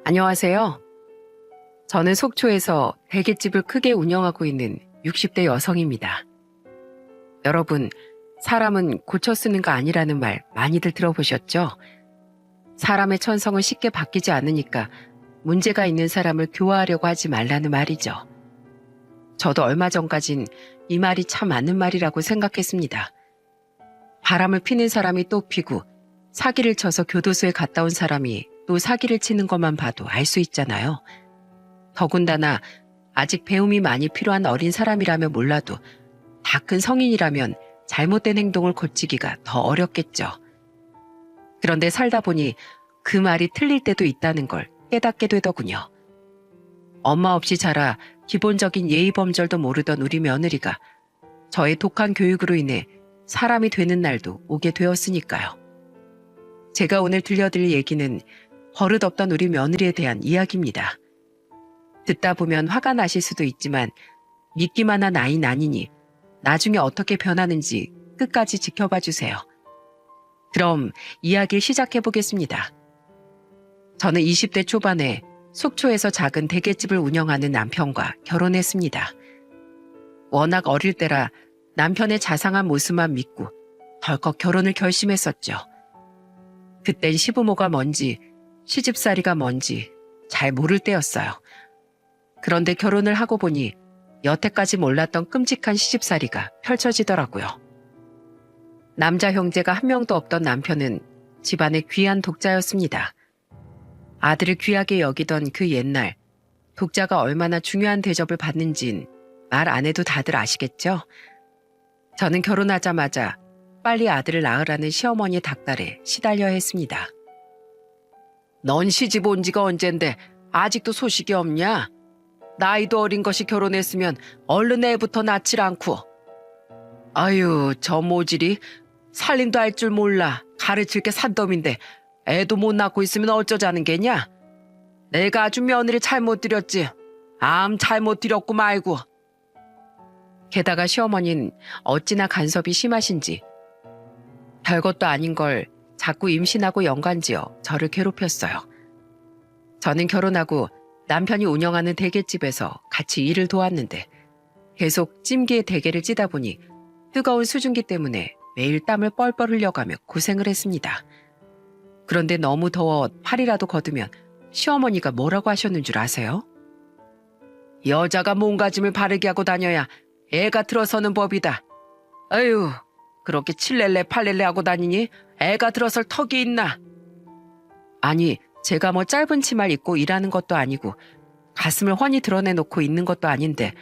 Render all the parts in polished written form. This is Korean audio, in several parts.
안녕하세요. 저는 속초에서 대게집을 크게 운영하고 있는 60대 여성입니다. 여러분, 사람은 고쳐 쓰는 거 아니라는 말 많이들 들어보셨죠? 사람의 천성은 쉽게 바뀌지 않으니까 문제가 있는 사람을 교화하려고 하지 말라는 말이죠. 저도 얼마 전까진 이 말이 참 맞는 말이라고 생각했습니다. 바람을 피는 사람이 또 피고 사기를 쳐서 교도소에 갔다 온 사람이 또 사기를 치는 것만 봐도 알 수 있잖아요. 더군다나 아직 배움이 많이 필요한 어린 사람이라면 몰라도 다 큰 성인이라면 잘못된 행동을 고치기가 더 어렵겠죠. 그런데 살다 보니 그 말이 틀릴 때도 있다는 걸 깨닫게 되더군요. 엄마 없이 자라 기본적인 예의 범절도 모르던 우리 며느리가 저의 독한 교육으로 인해 사람이 되는 날도 오게 되었으니까요. 제가 오늘 들려드릴 얘기는 버릇없던 우리 며느리에 대한 이야기입니다. 듣다 보면 화가 나실 수도 있지만 믿기만 한 아이는 아니니 나중에 어떻게 변하는지 끝까지 지켜봐 주세요. 그럼 이야기를 시작해 보겠습니다. 저는 20대 초반에 속초에서 작은 대게집을 운영하는 남편과 결혼했습니다. 워낙 어릴 때라 남편의 자상한 모습만 믿고 덜컥 결혼을 결심했었죠. 그땐 시부모가 뭔지 시집살이가 뭔지 잘 모를 때였어요. 그런데 결혼을 하고 보니 여태까지 몰랐던 끔찍한 시집살이가 펼쳐지더라고요. 남자 형제가 한 명도 없던 남편은 집안의 귀한 독자였습니다. 아들을 귀하게 여기던 그 옛날, 독자가 얼마나 중요한 대접을 받는진 말 안 해도 다들 아시겠죠? 저는 결혼하자마자 빨리 아들을 낳으라는 시어머니의 닥달에 시달려야 했습니다. 넌 시집 온 지가 언젠데 아직도 소식이 없냐? 나이도 어린 것이 결혼했으면 얼른 애부터 낳질 않고. 아유, 저 모질이 살림도 할 줄 몰라. 가르칠 게 산더미인데 애도 못 낳고 있으면 어쩌자는 게냐? 내가 아주 며느리 잘못 들였지. 암 잘못 들였고 말고. 게다가 시어머니는 어찌나 간섭이 심하신지 별것도 아닌 걸 자꾸 임신하고 연관지어 저를 괴롭혔어요. 저는 결혼하고 남편이 운영하는 대게집에서 같이 일을 도왔는데 계속 찜기에 대게를 찌다 보니 뜨거운 수증기 때문에 매일 땀을 뻘뻘 흘려가며 고생을 했습니다. 그런데 너무 더워 팔이라도 걷으면 시어머니가 뭐라고 하셨는 줄 아세요? 여자가 몸가짐을 바르게 하고 다녀야 애가 들어서는 법이다. 아유, 그렇게 칠렐레 팔렐레 하고 다니니 애가 들어설 턱이 있나? 아니, 제가 뭐 짧은 치마를 입고 일하는 것도 아니고 가슴을 훤히 드러내놓고 있는 것도 아닌데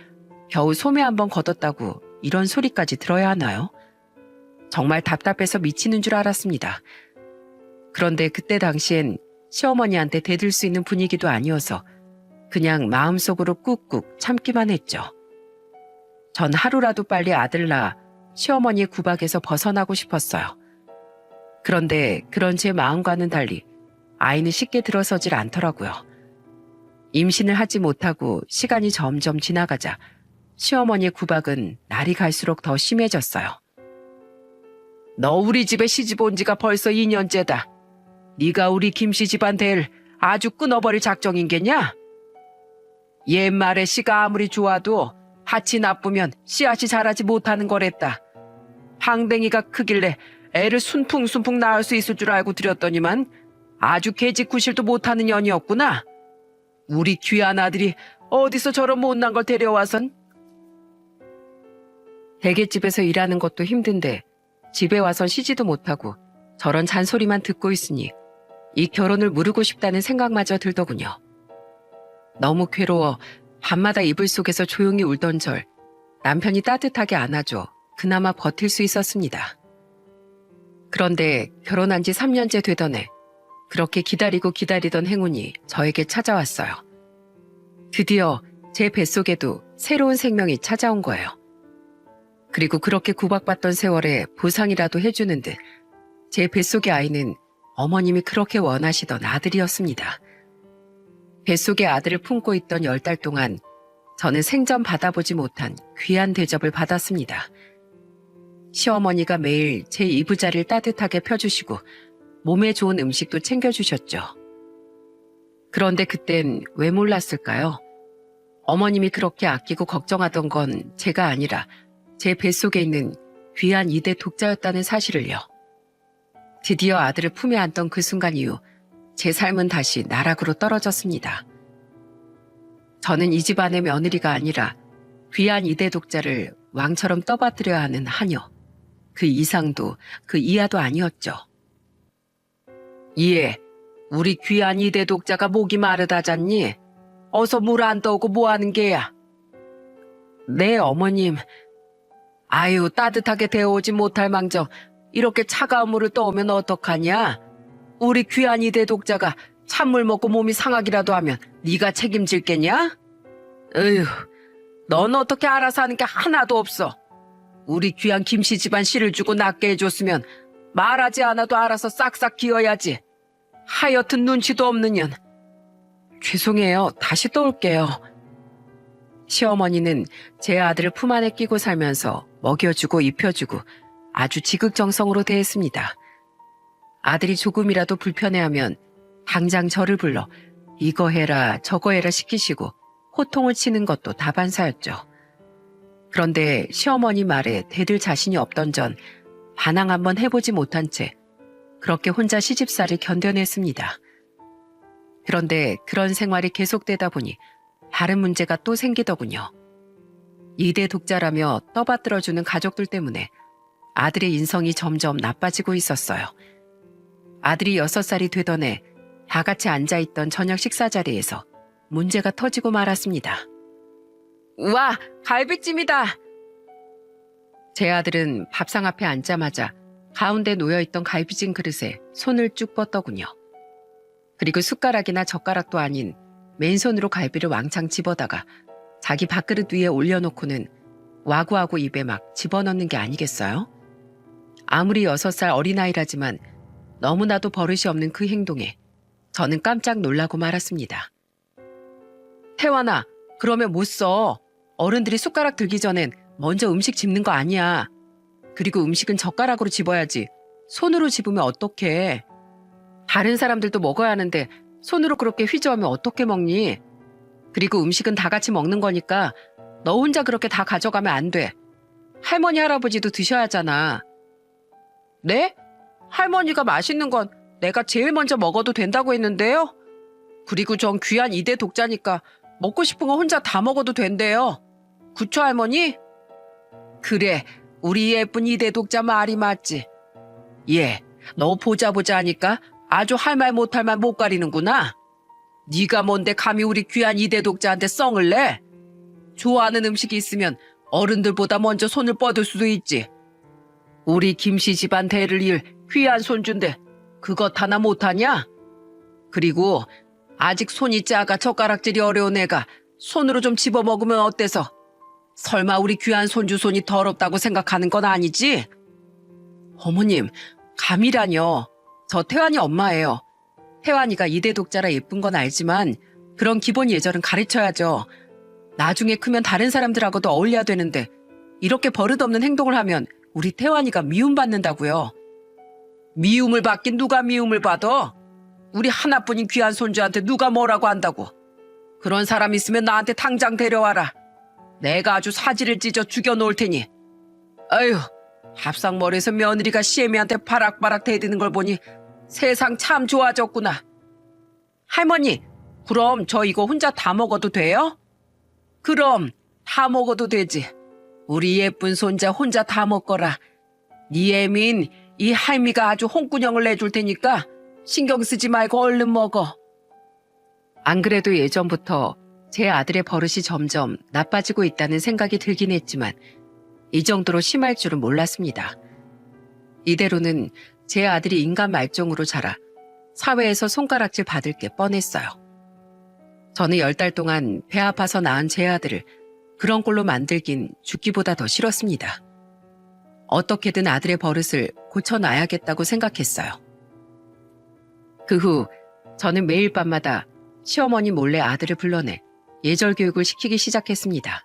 겨우 소매 한번 걷었다고 이런 소리까지 들어야 하나요? 정말 답답해서 미치는 줄 알았습니다. 그런데 그때 당시엔 시어머니한테 대들 수 있는 분위기도 아니어서 그냥 마음속으로 꾹꾹 참기만 했죠. 전 하루라도 빨리 아들 낳아 시어머니의 구박에서 벗어나고 싶었어요. 그런데 그런 제 마음과는 달리 아이는 쉽게 들어서질 않더라고요. 임신을 하지 못하고 시간이 점점 지나가자 시어머니의 구박은 날이 갈수록 더 심해졌어요. 너 우리 집에 시집 온 지가 벌써 2년째다. 네가 우리 김씨 집안 대를 아주 끊어버릴 작정인겠냐? 옛말에 씨가 아무리 좋아도 밭이 나쁘면 씨앗이 자라지 못하는 거랬다. 방댕이가 크길래 애를 순풍순풍 낳을 수 있을 줄 알고 들였더니만 아주 개짓구실도 못하는 년이었구나. 우리 귀한 아들이 어디서 저런 못난 걸 데려와선? 대게집에서 일하는 것도 힘든데 집에 와선 쉬지도 못하고 저런 잔소리만 듣고 있으니 이 결혼을 무르고 싶다는 생각마저 들더군요. 너무 괴로워 밤마다 이불 속에서 조용히 울던 절 남편이 따뜻하게 안아줘 그나마 버틸 수 있었습니다. 그런데 결혼한 지 3년째 되던 해 그렇게 기다리고 기다리던 행운이 저에게 찾아왔어요. 드디어 제 뱃속에도 새로운 생명이 찾아온 거예요. 그리고 그렇게 구박받던 세월에 보상이라도 해주는 듯 제 뱃속의 아이는 어머님이 그렇게 원하시던 아들이었습니다. 뱃속의 아들을 품고 있던 10달 동안 저는 생전 받아보지 못한 귀한 대접을 받았습니다. 시어머니가 매일 제 이부자리를 따뜻하게 펴주시고 몸에 좋은 음식도 챙겨주셨죠. 그런데 그땐 왜 몰랐을까요? 어머님이 그렇게 아끼고 걱정하던 건 제가 아니라 제 뱃속에 있는 귀한 이대 독자였다는 사실을요. 드디어 아들을 품에 안던 그 순간 이후 제 삶은 다시 나락으로 떨어졌습니다. 저는 이 집안의 며느리가 아니라 귀한 이대 독자를 왕처럼 떠받들여야 하는 하녀. 그 이상도 그 이하도 아니었죠. 예, 우리 귀한 이대 독자가 목이 마르다잖니? 어서 물 안 떠오고 뭐 하는 게야? 네, 어머님. 아유, 따뜻하게 데워오지 못할 망정 이렇게 차가운 물을 떠오면 어떡하냐? 우리 귀한 이대 독자가 찬물 먹고 몸이 상하기라도 하면 네가 책임질겠냐? 으휴, 넌 어떻게 알아서 하는 게 하나도 없어. 우리 귀한 김씨 집안 씨를 주고 낫게 해줬으면 말하지 않아도 알아서 싹싹 기어야지. 하여튼 눈치도 없는 년. 죄송해요. 다시 또 올게요. 시어머니는 제 아들을 품 안에 끼고 살면서 먹여주고 입혀주고 아주 지극정성으로 대했습니다. 아들이 조금이라도 불편해하면 당장 저를 불러 이거 해라 저거 해라 시키시고 호통을 치는 것도 다반사였죠. 그런데 시어머니 말에 대들 자신이 없던 전 반항 한번 해보지 못한 채 그렇게 혼자 시집살이를 견뎌냈습니다. 그런데 그런 생활이 계속되다 보니 다른 문제가 또 생기더군요. 이대 독자라며 떠받들어주는 가족들 때문에 아들의 인성이 점점 나빠지고 있었어요. 아들이 6살이 되던 해 다 같이 앉아있던 저녁 식사 자리에서 문제가 터지고 말았습니다. 와, 갈비찜이다! 제 아들은 밥상 앞에 앉자마자 가운데 놓여있던 갈비찜 그릇에 손을 쭉 뻗더군요. 그리고 숟가락이나 젓가락도 아닌 맨손으로 갈비를 왕창 집어다가 자기 밥그릇 위에 올려놓고는 와구와구 입에 막 집어넣는 게 아니겠어요? 아무리 6살 어린아이라지만 너무나도 버릇이 없는 그 행동에 저는 깜짝 놀라고 말았습니다. 태환아, 그러면 못 써. 어른들이 숟가락 들기 전엔 먼저 음식 집는 거 아니야. 그리고 음식은 젓가락으로 집어야지. 손으로 집으면 어떡해. 다른 사람들도 먹어야 하는데 손으로 그렇게 휘저으면 어떻게 먹니? 그리고 음식은 다 같이 먹는 거니까 너 혼자 그렇게 다 가져가면 안 돼. 할머니, 할아버지도 드셔야 하잖아. 네? 할머니가 맛있는 건 내가 제일 먼저 먹어도 된다고 했는데요? 그리고 전 귀한 이대 독자니까 먹고 싶은 거 혼자 다 먹어도 된대요. 그쵸, 할머니? 그래, 우리 예쁜 이대 독자 말이 맞지. 예, 너 보자 하니까 아주 할 말 못할 말 못 가리는구나. 네가 뭔데 감히 우리 귀한 이대 독자한테 썽을 내? 좋아하는 음식이 있으면 어른들보다 먼저 손을 뻗을 수도 있지. 우리 김씨 집안 대를 이을 귀한 손주인데 그것 하나 못하냐? 그리고 아직 손이 작아 젓가락질이 어려운 애가 손으로 좀 집어먹으면 어때서? 설마 우리 귀한 손주 손이 더럽다고 생각하는 건 아니지? 어머님, 감이라뇨. 저 태환이 엄마예요. 태환이가 이대 독자라 예쁜 건 알지만 그런 기본 예절은 가르쳐야죠. 나중에 크면 다른 사람들하고도 어울려야 되는데 이렇게 버릇없는 행동을 하면 우리 태환이가 미움받는다고요. 미움을 받긴 누가 미움을 받아? 우리 하나뿐인 귀한 손주한테 누가 뭐라고 한다고. 그런 사람 있으면 나한테 당장 데려와라. 내가 아주 사지를 찢어 죽여놓을 테니. 아휴, 밥상머리에서 며느리가 시애미한테 바락바락 대드는 걸 보니 세상 참 좋아졌구나. 할머니, 그럼 저 이거 혼자 다 먹어도 돼요? 그럼 다 먹어도 되지. 우리 예쁜 손자 혼자 다 먹거라. 네 애민 이 할미가 아주 홍군형을 내줄 테니까 신경 쓰지 말고 얼른 먹어. 안 그래도 예전부터 제 아들의 버릇이 점점 나빠지고 있다는 생각이 들긴 했지만 이 정도로 심할 줄은 몰랐습니다. 이대로는 제 아들이 인간 말종으로 자라 사회에서 손가락질 받을 게 뻔했어요. 저는 10달 동안 배 아파서 낳은 제 아들을 그런 꼴로 만들긴 죽기보다 더 싫었습니다. 어떻게든 아들의 버릇을 고쳐놔야겠다고 생각했어요. 그 후 저는 매일 밤마다 시어머니 몰래 아들을 불러내 예절 교육을 시키기 시작했습니다.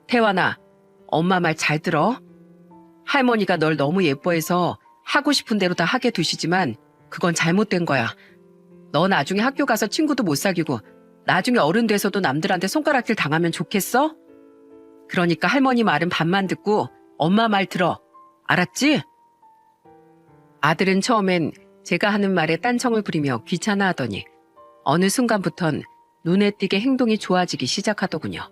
태환아, 엄마 말 잘 들어? 할머니가 널 너무 예뻐해서 하고 싶은 대로 다 하게 두시지만 그건 잘못된 거야. 너 나중에 학교 가서 친구도 못 사귀고 나중에 어른 돼서도 남들한테 손가락질 당하면 좋겠어? 그러니까 할머니 말은 반만 듣고 엄마 말 들어. 알았지? 아들은 처음엔 제가 하는 말에 딴청을 부리며 귀찮아하더니 어느 순간부턴 눈에 띄게 행동이 좋아지기 시작하더군요.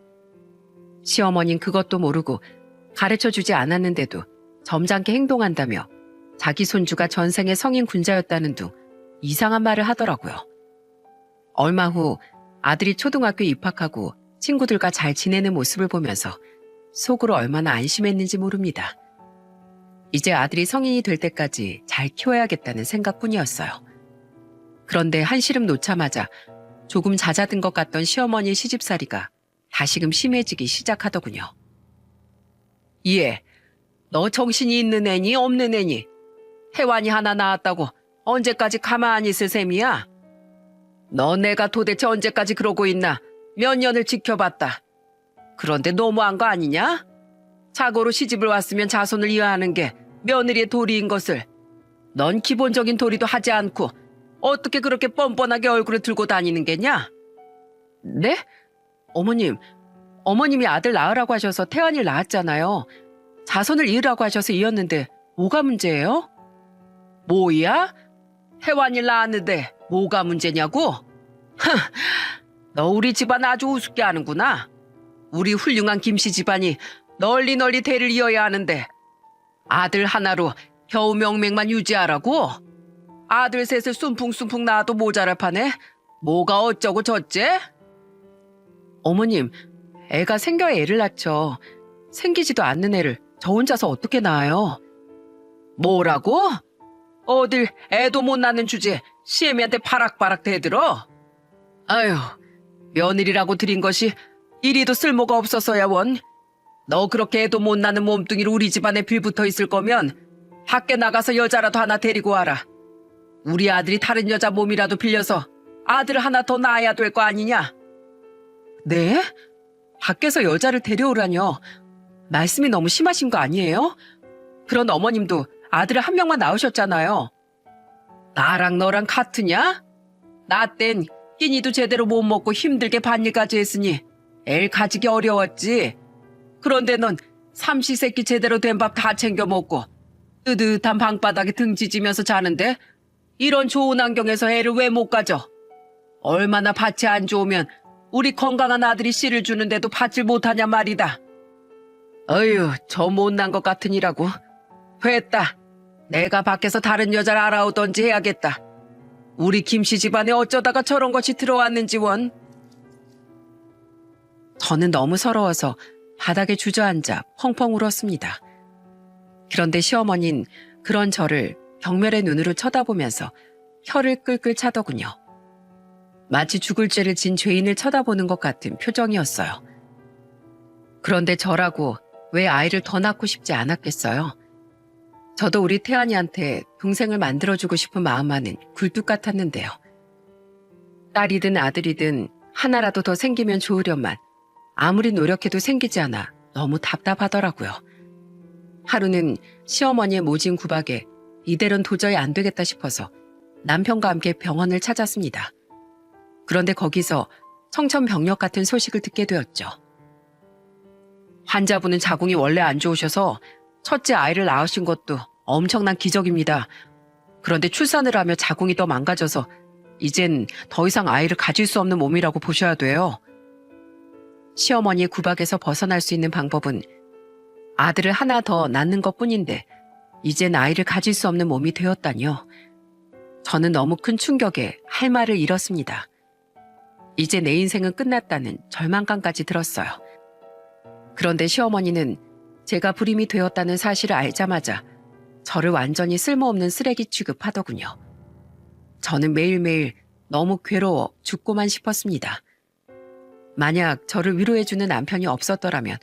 시어머니는 그것도 모르고 가르쳐주지 않았는데도 점잖게 행동한다며 자기 손주가 전생에 성인 군자였다는 둥 이상한 말을 하더라고요. 얼마 후 아들이 초등학교 입학하고 친구들과 잘 지내는 모습을 보면서 속으로 얼마나 안심했는지 모릅니다. 이제 아들이 성인이 될 때까지 잘 키워야겠다는 생각뿐이었어요. 그런데 한시름 놓자마자 조금 잦아든 것 같던 시어머니의 시집살이가 다시금 심해지기 시작하더군요. 얘, 너 정신이 있는 애니 없는 애니? 혜완이 하나 낳았다고 언제까지 가만히 있을 셈이야? 너 내가 도대체 언제까지 그러고 있나 몇 년을 지켜봤다. 그런데 너무한 거 아니냐? 자고로 시집을 왔으면 자손을 이어하는 게 며느리의 도리인 것을 넌 기본적인 도리도 하지 않고 어떻게 그렇게 뻔뻔하게 얼굴을 들고 다니는 게냐? 네? 어머님이 아들 낳으라고 하셔서 태환이를 낳았잖아요. 자손을 이으라고 하셔서 이었는데 뭐가 문제예요? 뭐야? 혜완이를 낳았는데 뭐가 문제냐고? 너 우리 집안 아주 우습게 하는구나. 우리 훌륭한 김씨 집안이 널리 대를 이어야 하는데 아들 하나로 겨우 명맥만 유지하라고? 아들 셋을 숨풍숨풍 낳아도 모자랄 판에 뭐가 어쩌고 저째? 어머님, 애가 생겨야 애를 낳죠. 생기지도 않는 애를 저 혼자서 어떻게 낳아요? 뭐라고? 어딜 애도 못 낳는 주제에 시애미한테 바락바락 대들어? 아휴, 며느리라고 드린 것이 이리도 쓸모가 없어서야 원. 너 그렇게 애도 못 낳는 몸뚱이로 우리 집안에 빌붙어 있을 거면 밖에 나가서 여자라도 하나 데리고 와라. 우리 아들이 다른 여자 몸이라도 빌려서 아들 하나 더 낳아야 될 거 아니냐? 네? 밖에서 여자를 데려오라뇨. 말씀이 너무 심하신 거 아니에요? 그런 어머님도 아들을 한 명만 낳으셨잖아요. 나랑 너랑 같으냐? 나 땐 끼니도 제대로 못 먹고 힘들게 반일까지 했으니 애를 가지기 어려웠지. 그런데 넌 삼시세끼 제대로 된 밥 다 챙겨 먹고 뜨뜻한 방바닥에 등 지지면서 자는데 이런 좋은 환경에서 애를 왜 못 가져? 얼마나 밭이 안 좋으면 우리 건강한 아들이 씨를 주는데도 받질 못하냐 말이다. 어휴, 저 못난 것 같으니라고. 됐다. 내가 밖에서 다른 여자를 알아오던지 해야겠다. 우리 김씨 집안에 어쩌다가 저런 것이 들어왔는지 원. 저는 너무 서러워서 바닥에 주저앉아 펑펑 울었습니다. 그런데 시어머니는 그런 저를 경멸의 눈으로 쳐다보면서 혀를 끌끌 차더군요. 마치 죽을 죄를 진 죄인을 쳐다보는 것 같은 표정이었어요. 그런데 저라고 왜 아이를 더 낳고 싶지 않았겠어요? 저도 우리 태안이한테 동생을 만들어주고 싶은 마음만은 굴뚝 같았는데요. 딸이든 아들이든 하나라도 더 생기면 좋으련만 아무리 노력해도 생기지 않아 너무 답답하더라고요. 하루는 시어머니의 모진 구박에 이대로는 도저히 안 되겠다 싶어서 남편과 함께 병원을 찾았습니다. 그런데 거기서 청천벽력 같은 소식을 듣게 되었죠. 환자분은 자궁이 원래 안 좋으셔서 첫째 아이를 낳으신 것도 엄청난 기적입니다. 그런데 출산을 하며 자궁이 더 망가져서 이젠 더 이상 아이를 가질 수 없는 몸이라고 보셔야 돼요. 시어머니의 구박에서 벗어날 수 있는 방법은 아들을 하나 더 낳는 것뿐인데 이젠 아이를 가질 수 없는 몸이 되었다니요. 저는 너무 큰 충격에 할 말을 잃었습니다. 이제 내 인생은 끝났다는 절망감까지 들었어요. 그런데 시어머니는 제가 불임이 되었다는 사실을 알자마자 저를 완전히 쓸모없는 쓰레기 취급하더군요. 저는 매일매일 너무 괴로워 죽고만 싶었습니다. 만약 저를 위로해주는 남편이 없었더라면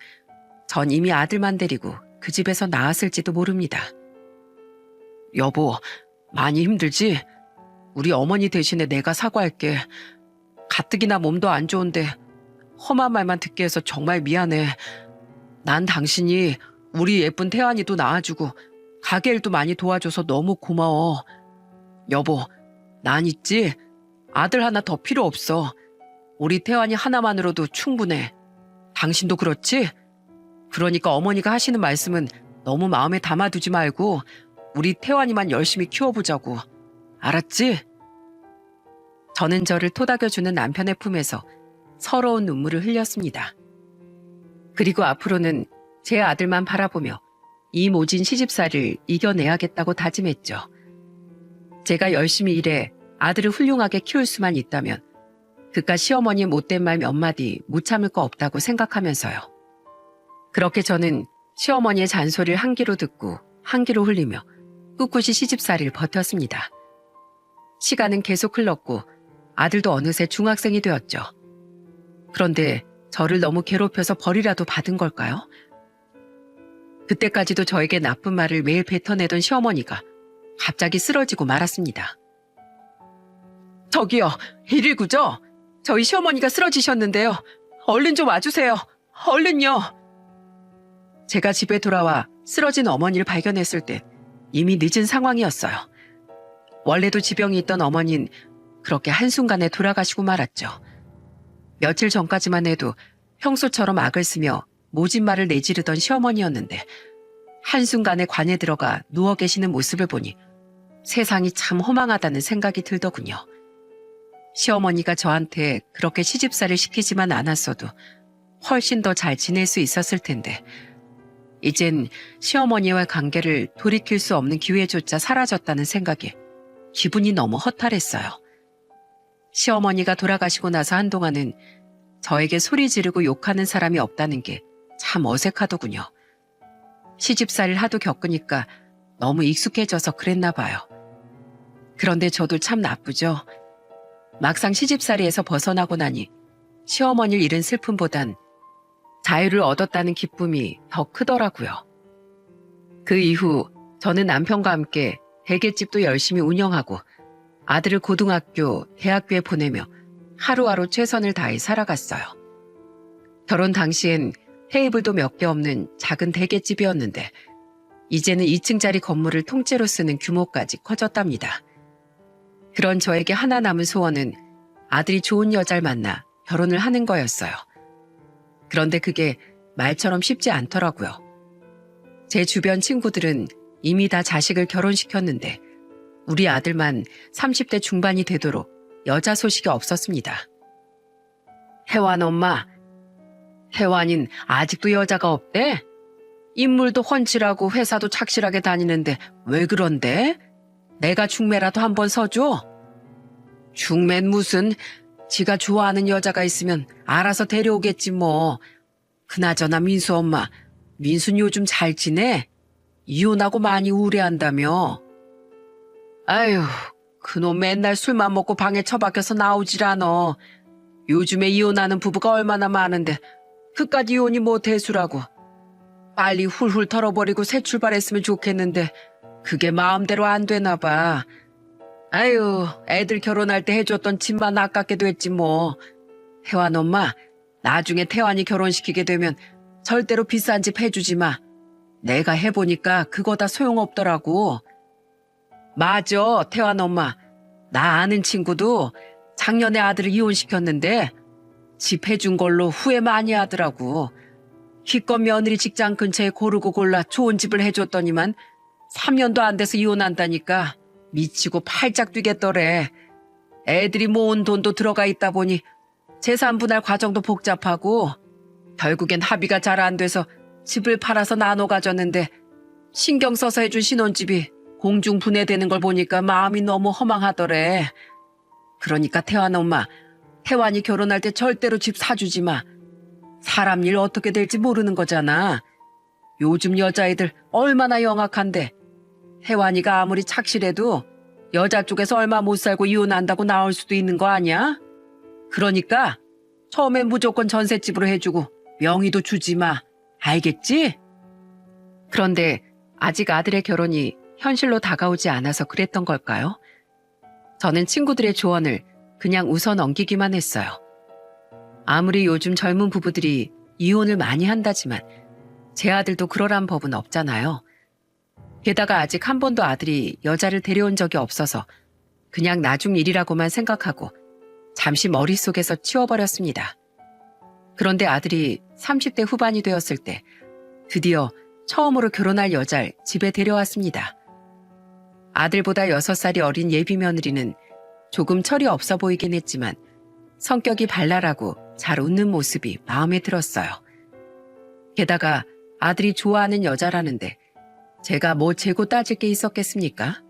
전 이미 아들만 데리고 그 집에서 나았을지도 모릅니다. 여보, 많이 힘들지? 우리 어머니 대신에 내가 사과할게. 가뜩이나 몸도 안 좋은데 험한 말만 듣게 해서 정말 미안해. 난 당신이 우리 예쁜 태환이도 낳아주고 가게 일도 많이 도와줘서 너무 고마워. 여보, 난 있지? 아들 하나 더 필요 없어. 우리 태환이 하나만으로도 충분해. 당신도 그렇지? 그러니까 어머니가 하시는 말씀은 너무 마음에 담아두지 말고 우리 태환이만 열심히 키워보자고. 알았지? 저는 저를 토닥여주는 남편의 품에서 서러운 눈물을 흘렸습니다. 그리고 앞으로는 제 아들만 바라보며 이 모진 시집살이를 이겨내야겠다고 다짐했죠. 제가 열심히 일해 아들을 훌륭하게 키울 수만 있다면 그깟 시어머니의 못된 말 몇 마디 못 참을 거 없다고 생각하면서요. 그렇게 저는 시어머니의 잔소리를 한 귀로 듣고 한 귀로 흘리며 꿋꿋이 시집살이를 버텼습니다. 시간은 계속 흘렀고 아들도 어느새 중학생이 되었죠. 그런데 저를 너무 괴롭혀서 벌이라도 받은 걸까요? 그때까지도 저에게 나쁜 말을 매일 뱉어내던 시어머니가 갑자기 쓰러지고 말았습니다. 저기요, 119죠? 저희 시어머니가 쓰러지셨는데요. 얼른 좀 와주세요. 얼른요. 제가 집에 돌아와 쓰러진 어머니를 발견했을 때 이미 늦은 상황이었어요. 원래도 지병이 있던 어머니는 그렇게 한순간에 돌아가시고 말았죠. 며칠 전까지만 해도 평소처럼 악을 쓰며 모진 말을 내지르던 시어머니였는데 한순간에 관에 들어가 누워 계시는 모습을 보니 세상이 참 허망하다는 생각이 들더군요. 시어머니가 저한테 그렇게 시집살이를 시키지만 않았어도 훨씬 더 잘 지낼 수 있었을 텐데 이젠 시어머니와의 관계를 돌이킬 수 없는 기회조차 사라졌다는 생각에 기분이 너무 허탈했어요. 시어머니가 돌아가시고 나서 한동안은 저에게 소리 지르고 욕하는 사람이 없다는 게 참 어색하더군요. 시집살이를 하도 겪으니까 너무 익숙해져서 그랬나 봐요. 그런데 저도 참 나쁘죠. 막상 시집살이에서 벗어나고 나니 시어머니를 잃은 슬픔보단 자유를 얻었다는 기쁨이 더 크더라고요. 그 이후 저는 남편과 함께 대게집도 열심히 운영하고 아들을 고등학교, 대학교에 보내며 하루하루 최선을 다해 살아갔어요. 결혼 당시엔 테이블도 몇 개 없는 작은 대게집이었는데 이제는 2층짜리 건물을 통째로 쓰는 규모까지 커졌답니다. 그런 저에게 하나 남은 소원은 아들이 좋은 여자를 만나 결혼을 하는 거였어요. 그런데 그게 말처럼 쉽지 않더라고요. 제 주변 친구들은 이미 다 자식을 결혼시켰는데 우리 아들만 30대 중반이 되도록 여자 소식이 없었습니다. 혜완 엄마, 혜완인 아직도 여자가 없대? 인물도 훤칠하고 회사도 착실하게 다니는데 왜 그런데? 내가 중매라도 한번 서줘? 중매는 무슨, 지가 좋아하는 여자가 있으면 알아서 데려오겠지 뭐. 그나저나 민수 엄마, 민수는 요즘 잘 지내? 이혼하고 많이 우울해한다며. 아유, 그놈 맨날 술만 먹고 방에 처박혀서 나오질 않어. 요즘에 이혼하는 부부가 얼마나 많은데 그깟 이혼이 뭐 대수라고. 빨리 훌훌 털어버리고 새 출발했으면 좋겠는데 그게 마음대로 안 되나 봐. 아유, 애들 결혼할 때 해줬던 집만 아깝게 됐지 뭐. 태환 엄마, 나중에 태환이 결혼시키게 되면 절대로 비싼 집 해주지 마. 내가 해보니까 그거 다 소용없더라고. 맞아, 태환 엄마. 나 아는 친구도 작년에 아들을 이혼시켰는데 집 해준 걸로 후회 많이 하더라고. 기껏 며느리 직장 근처에 고르고 골라 좋은 집을 해줬더니만 3년도 안 돼서 이혼한다니까 미치고 팔짝 뛰겠더래. 애들이 모은 돈도 들어가 있다 보니 재산 분할 과정도 복잡하고 결국엔 합의가 잘 안 돼서 집을 팔아서 나눠 가졌는데 신경 써서 해준 신혼집이 공중 분해되는 걸 보니까 마음이 너무 허망하더래. 그러니까 태환 엄마, 태환이 결혼할 때 절대로 집 사주지 마. 사람 일 어떻게 될지 모르는 거잖아. 요즘 여자애들 얼마나 영악한데 태환이가 아무리 착실해도 여자 쪽에서 얼마 못 살고 이혼한다고 나올 수도 있는 거 아니야? 그러니까 처음엔 무조건 전셋집으로 해주고 명의도 주지 마. 알겠지? 그런데 아직 아들의 결혼이 현실로 다가오지 않아서 그랬던 걸까요? 저는 친구들의 조언을 그냥 웃어 넘기기만 했어요. 아무리 요즘 젊은 부부들이 이혼을 많이 한다지만 제 아들도 그러란 법은 없잖아요. 게다가 아직 한 번도 아들이 여자를 데려온 적이 없어서 그냥 나중 일이라고만 생각하고 잠시 머릿속에서 치워버렸습니다. 그런데 아들이 30대 후반이 되었을 때 드디어 처음으로 결혼할 여자를 집에 데려왔습니다. 아들보다 6살이 어린 예비 며느리는 조금 철이 없어 보이긴 했지만 성격이 발랄하고 잘 웃는 모습이 마음에 들었어요. 게다가 아들이 좋아하는 여자라는데 제가 뭐 재고 따질 게 있었겠습니까?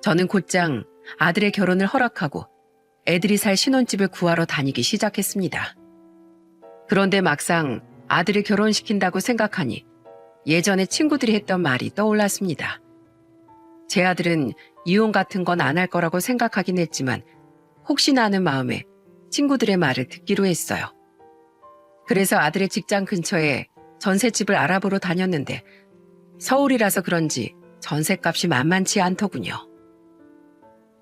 저는 곧장 아들의 결혼을 허락하고 애들이 살 신혼집을 구하러 다니기 시작했습니다. 그런데 막상 아들을 결혼시킨다고 생각하니 예전에 친구들이 했던 말이 떠올랐습니다. 제 아들은 이혼 같은 건 안 할 거라고 생각하긴 했지만 혹시나 하는 마음에 친구들의 말을 듣기로 했어요. 그래서 아들의 직장 근처에 전셋집을 알아보러 다녔는데 서울이라서 그런지 전셋값이 만만치 않더군요.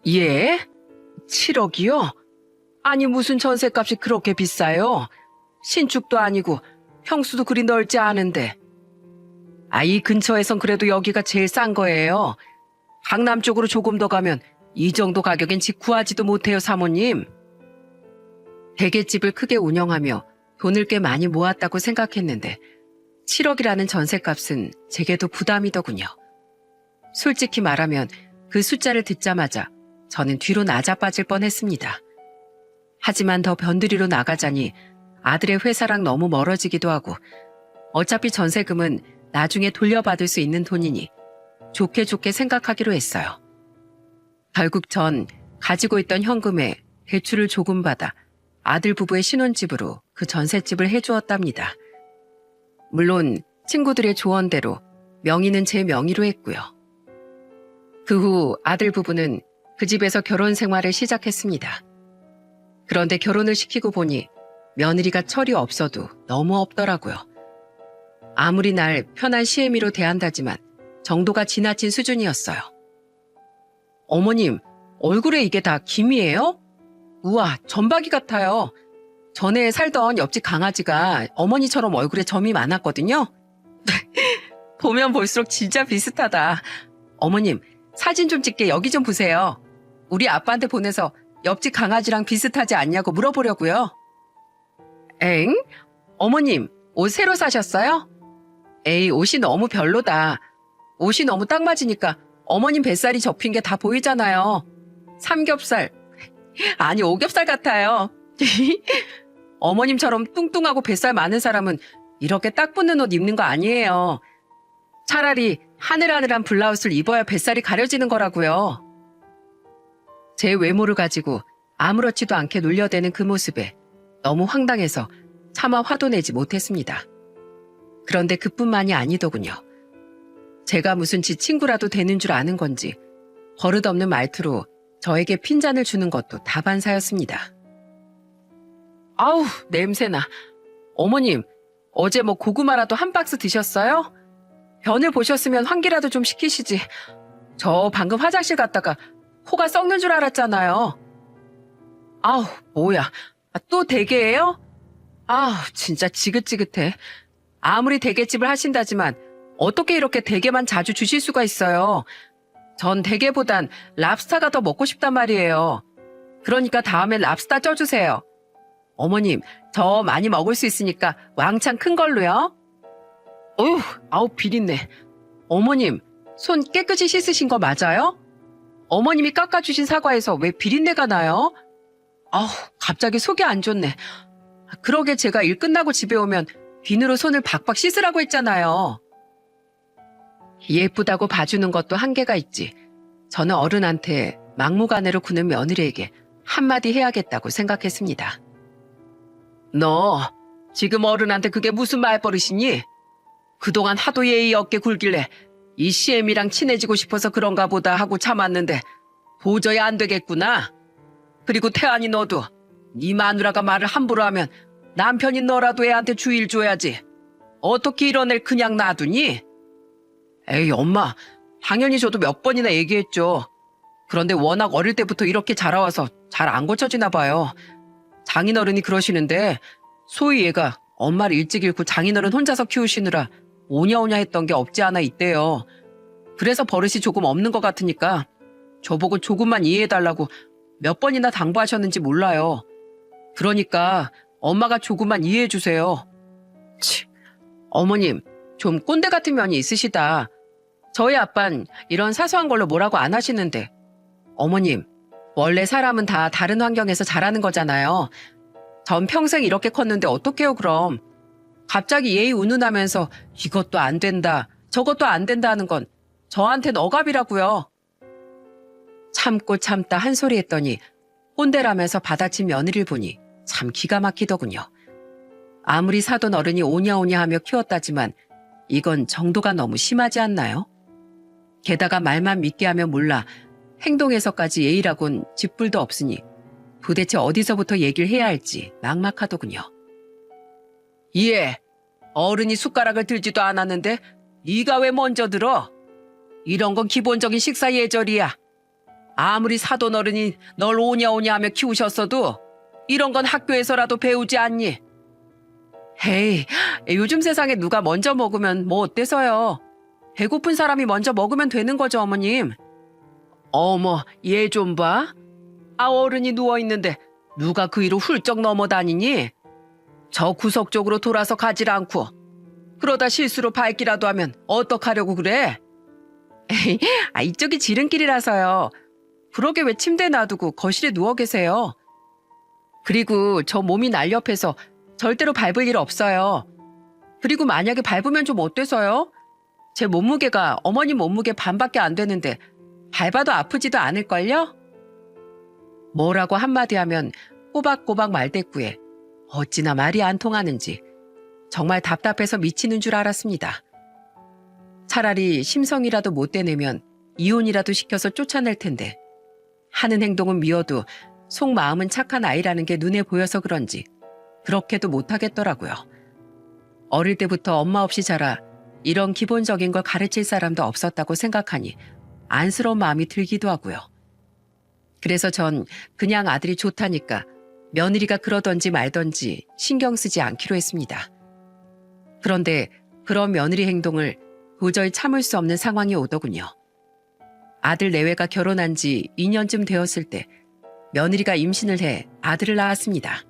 예? 7억이요? 아니 무슨 전셋값이 그렇게 비싸요? 신축도 아니고 평수도 그리 넓지 않은데. 이 근처에선 그래도 여기가 제일 싼 거예요. 강남 쪽으로 조금 더 가면 이 정도 가격엔 집 구하지도 못해요, 사모님. 대게집을 크게 운영하며 돈을 꽤 많이 모았다고 생각했는데 7억이라는 전셋값은 제게도 부담이더군요. 솔직히 말하면 그 숫자를 듣자마자 저는 뒤로 나자빠질 뻔했습니다. 하지만 더 변두리로 나가자니 아들의 회사랑 너무 멀어지기도 하고 어차피 전세금은 나중에 돌려받을 수 있는 돈이니 좋게 좋게 생각하기로 했어요. 결국 전 가지고 있던 현금에 대출을 조금 받아 아들 부부의 신혼집으로 그 전셋집을 해주었답니다. 물론 친구들의 조언대로 명의는 제 명의로 했고요. 그 후 아들 부부는 그 집에서 결혼 생활을 시작했습니다. 그런데 결혼을 시키고 보니 며느리가 철이 없어도 너무 없더라고요. 아무리 날 편한 시애미로 대한다지만 정도가 지나친 수준이었어요. 어머님, 얼굴에 이게 다 김이에요? 우와, 점박이 같아요. 전에 살던 옆집 강아지가 어머니처럼 얼굴에 점이 많았거든요. 보면 볼수록 진짜 비슷하다. 어머님, 사진 좀 찍게 여기 좀 보세요. 우리 아빠한테 보내서 옆집 강아지랑 비슷하지 않냐고 물어보려고요. 엥? 어머님, 옷 새로 사셨어요? 에이, 옷이 너무 별로다. 옷이 너무 딱 맞으니까 어머님 뱃살이 접힌 게 다 보이잖아요. 삼겹살, 아니 오겹살 같아요. 어머님처럼 뚱뚱하고 뱃살 많은 사람은 이렇게 딱 붙는 옷 입는 거 아니에요. 차라리 하늘하늘한 블라우스를 입어야 뱃살이 가려지는 거라고요. 제 외모를 가지고 아무렇지도 않게 놀려대는 그 모습에 너무 황당해서 차마 화도 내지 못했습니다. 그런데 그뿐만이 아니더군요. 제가 무슨 지 친구라도 되는 줄 아는 건지 버릇없는 말투로 저에게 핀잔을 주는 것도 다반사였습니다. 아우, 냄새나. 어머님, 어제 뭐 고구마라도 한 박스 드셨어요? 변을 보셨으면 환기라도 좀 시키시지. 저 방금 화장실 갔다가 코가 썩는 줄 알았잖아요. 아우, 뭐야. 또 대게예요? 아우, 진짜 지긋지긋해. 아무리 대게집을 하신다지만 어떻게 이렇게 대게만 자주 주실 수가 있어요. 전 대게보단 랍스타가 더 먹고 싶단 말이에요. 그러니까 다음엔 랍스타 쪄주세요. 어머님, 저 많이 먹을 수 있으니까 왕창 큰 걸로요. 어휴, 아우 비린내. 어머님, 손 깨끗이 씻으신 거 맞아요? 어머님이 깎아주신 사과에서 왜 비린내가 나요? 아우, 갑자기 속이 안 좋네. 그러게 제가 일 끝나고 집에 오면 비누로 손을 박박 씻으라고 했잖아요. 예쁘다고 봐주는 것도 한계가 있지. 저는 어른한테 막무가내로 구는 며느리에게 한마디 해야겠다고 생각했습니다. 너 지금 어른한테 그게 무슨 말버릇이니? 그동안 하도 예의 없게 굴길래 이 시엠이랑 친해지고 싶어서 그런가 보다 하고 참았는데 도저히 안 되겠구나. 그리고 태안이 너도 네 마누라가 말을 함부로 하면 남편인 너라도 애한테 주의를 줘야지. 어떻게 이런 애를 그냥 놔두니? 에이 엄마, 당연히 저도 몇 번이나 얘기했죠. 그런데 워낙 어릴 때부터 이렇게 자라와서 잘 안 고쳐지나 봐요. 장인어른이 그러시는데 소위 얘가 엄마를 일찍 잃고 장인어른 혼자서 키우시느라 오냐오냐 했던 게 없지 않아 있대요. 그래서 버릇이 조금 없는 것 같으니까 저보고 조금만 이해해달라고 몇 번이나 당부하셨는지 몰라요. 그러니까 엄마가 조금만 이해해 주세요. 치, 어머님, 좀 꼰대 같은 면이 있으시다. 저희 아빤 이런 사소한 걸로 뭐라고 안 하시는데. 어머님, 원래 사람은 다 다른 환경에서 자라는 거잖아요. 전 평생 이렇게 컸는데 어떡해요 그럼. 갑자기 예의 운운하면서 이것도 안 된다, 저것도 안 된다 하는 건 저한텐 억압이라고요. 참고 참다 한 소리 했더니 꼰대라면서 받아친 며느리를 보니 참 기가 막히더군요. 아무리 사돈 어른이 오냐오냐 하며 키웠다지만 이건 정도가 너무 심하지 않나요? 게다가 말만 믿게 하면 몰라 행동에서까지 예의라곤 쥐뿔도 없으니 도대체 어디서부터 얘기를 해야 할지 막막하더군요. 예, 어른이 숟가락을 들지도 않았는데 네가 왜 먼저 들어? 이런 건 기본적인 식사 예절이야. 아무리 사돈 어른이 널 오냐오냐 하며 키우셨어도 이런 건 학교에서라도 배우지 않니? 헤이, 요즘 세상에 누가 먼저 먹으면 뭐 어때서요? 배고픈 사람이 먼저 먹으면 되는 거죠, 어머님. 어머, 얘 좀 봐. 아, 어른이 누워있는데 누가 그 위로 훌쩍 넘어다니니? 저 구석 쪽으로 돌아서 가질 않고 그러다 실수로 밟기라도 하면 어떡하려고 그래? 에이, 이쪽이 지름길이라서요. 그러게 왜 침대에 놔두고 거실에 누워 계세요? 그리고 저 몸이 날렵해서 절대로 밟을 일 없어요. 그리고 만약에 밟으면 좀 어때서요? 제 몸무게가 어머님 몸무게 반밖에 안 되는데 밟아도 아프지도 않을걸요? 뭐라고 한마디 하면 꼬박꼬박 말대꾸에 어찌나 말이 안 통하는지 정말 답답해서 미치는 줄 알았습니다. 차라리 심성이라도 못 대내면 이혼이라도 시켜서 쫓아낼 텐데 하는 행동은 미워도 속마음은 착한 아이라는 게 눈에 보여서 그런지 그렇게도 못하겠더라고요. 어릴 때부터 엄마 없이 자라 이런 기본적인 걸 가르칠 사람도 없었다고 생각하니 안쓰러운 마음이 들기도 하고요. 그래서 전 그냥 아들이 좋다니까 며느리가 그러던지 말던지 신경 쓰지 않기로 했습니다. 그런데 그런 며느리 행동을 도저히 참을 수 없는 상황이 오더군요. 아들 내외가 결혼한 지 2년쯤 되었을 때 며느리가 임신을 해 아들을 낳았습니다.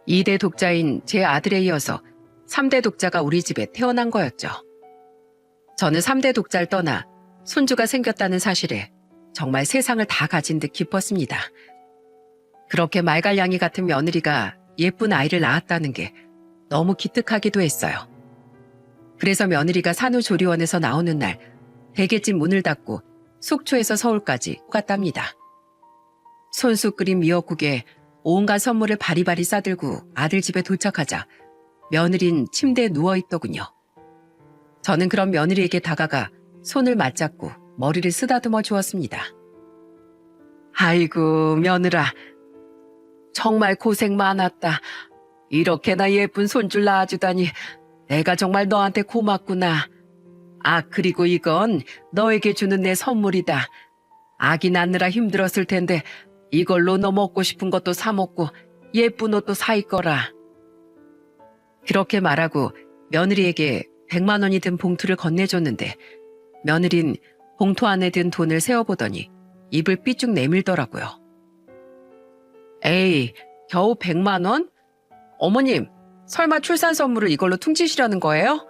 2대 독자인 제 아들에 이어서 3대 독자가 우리 집에 태어난 거였죠. 저는 3대 독자를 떠나 손주가 생겼다는 사실에 정말 세상을 다 가진 듯 기뻤습니다. 그렇게 말갈량이 같은 며느리가 예쁜 아이를 낳았다는 게 너무 기특하기도 했어요. 그래서 며느리가 산후조리원에서 나오는 날 대게집 문을 닫고 속초에서 서울까지 갔답니다. 손수 끓인 미역국에 온갖 선물을 바리바리 싸들고 아들 집에 도착하자 며느린 침대에 누워있더군요. 저는 그런 며느리에게 다가가 손을 맞잡고 머리를 쓰다듬어 주었습니다. 아이고 며느라, 정말 고생 많았다. 이렇게나 예쁜 손줄 낳아주다니 내가 정말 너한테 고맙구나. 아, 그리고 이건 너에게 주는 내 선물이다. 아기 낳느라 힘들었을 텐데 이걸로 너 먹고 싶은 것도 사 먹고 예쁜 옷도 사 입거라. 그렇게 말하고 며느리에게 100만 원이 든 봉투를 건네줬는데 며느린 봉투 안에 든 돈을 세어보더니 입을 삐쭉 내밀더라고요. 에이, 겨우 100만 원? 어머님, 설마 출산 선물을 이걸로 퉁치시려는 거예요?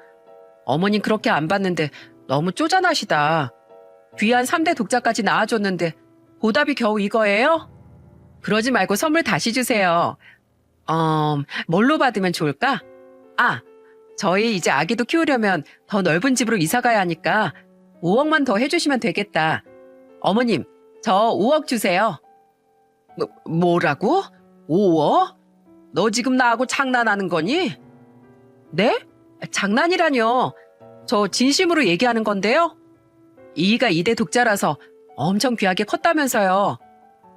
어머님 그렇게 안 받는데 너무 쪼잔하시다. 귀한 3대 독자까지 낳아줬는데 보답이 겨우 이거예요? 그러지 말고 선물 다시 주세요. 뭘로 받으면 좋을까? 아, 저희 이제 아기도 키우려면 더 넓은 집으로 이사 가야 하니까 5억만 더 해주시면 되겠다. 어머님, 저 5억 주세요. 뭐라고? 5억? 너 지금 나하고 장난하는 거니? 네? 장난이라뇨. 저 진심으로 얘기하는 건데요. 이가 2대 독자라서 엄청 귀하게 컸다면서요.